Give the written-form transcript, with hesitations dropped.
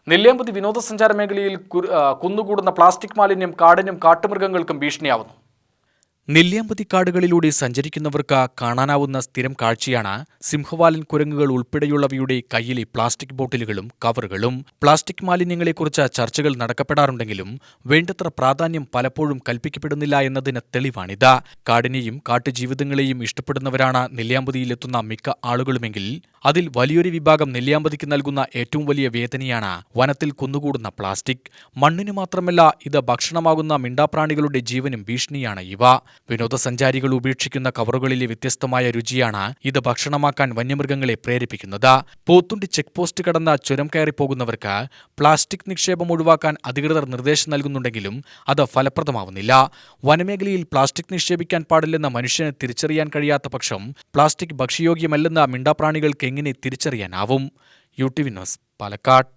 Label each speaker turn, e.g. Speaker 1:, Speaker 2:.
Speaker 1: നെല്ലിയാമ്പതി വിനോദസഞ്ചാര മേഖലയിൽ കുന്നുകൂടുന്ന പ്ലാസ്റ്റിക് മാലിന്യം കാടിനും കാട്ടുമൃഗങ്ങൾക്കും ഭീഷണിയാവുന്നു. നെല്ലിയാമ്പതി കാടുകളിലൂടെ സഞ്ചരിക്കുന്നവർക്ക് കാണാനാവുന്ന സ്ഥിരം കാഴ്ചയാണ് സിംഹവാലൻ കുരങ്ങുകൾ ഉൾപ്പെടെയുള്ളവയുടെ കയ്യിലെ പ്ലാസ്റ്റിക് ബോട്ടിലുകളും കവറുകളും. പ്ലാസ്റ്റിക് മാലിന്യങ്ങളെക്കുറിച്ച് ചർച്ചകൾ നടക്കപ്പെടാറുണ്ടെങ്കിലും വേണ്ടത്ര പ്രാധാന്യം പലപ്പോഴും കൽപ്പിക്കപ്പെടുന്നില്ല എന്നതിന് തെളിവാണിത്. കാടിനെയും കാട്ടുജീവിതങ്ങളെയും ഇഷ്ടപ്പെടുന്നവരാണ് നെല്ലിയാമ്പതിയിലെത്തുന്ന മിക്ക ആളുകളുമെങ്കിൽ അതിൽ വലിയൊരു വിഭാഗം നെല്ലിയാമ്പതിക്ക് നൽകുന്ന ഏറ്റവും വലിയ വേദനയാണ് വനത്തിൽ കുന്നുകൂടുന്ന പ്ലാസ്റ്റിക്. മണ്ണിന് മാത്രമല്ല, ഇത് ഭക്ഷണമാകുന്ന മിണ്ടാപ്രാണികളുടെ ജീവനും ഭീഷണിയാണ് ഇവ. വിനോദസഞ്ചാരികൾ ഉപേക്ഷിക്കുന്ന കവറുകളിലെ വ്യത്യസ്തമായ രുചിയാണ് ഇത് ഭക്ഷണമാക്കാൻ വന്യമൃഗങ്ങളെ പ്രേരിപ്പിക്കുന്നത്. പോത്തുണ്ടി ചെക്ക് പോസ്റ്റ് കടന്ന് ചുരം കയറിപ്പോകുന്നവർക്ക് പ്ലാസ്റ്റിക് നിക്ഷേപം ഒഴിവാക്കാൻ അധികൃതർ നിർദ്ദേശം നൽകുന്നുണ്ടെങ്കിലും അത് ഫലപ്രദമാവുന്നില്ല. വനമേഖലയിൽ പ്ലാസ്റ്റിക് നിക്ഷേപിക്കാൻ പാടില്ലെന്ന മനുഷ്യന് തിരിച്ചറിയാൻ കഴിയാത്ത പക്ഷം പ്ലാസ്റ്റിക് ഭക്ഷ്യയോഗ്യമല്ലെന്ന മിണ്ടാപ്രാണികൾക്ക് എങ്ങനെ തിരിച്ചറിയാനാവും? UTV news, Palakkad.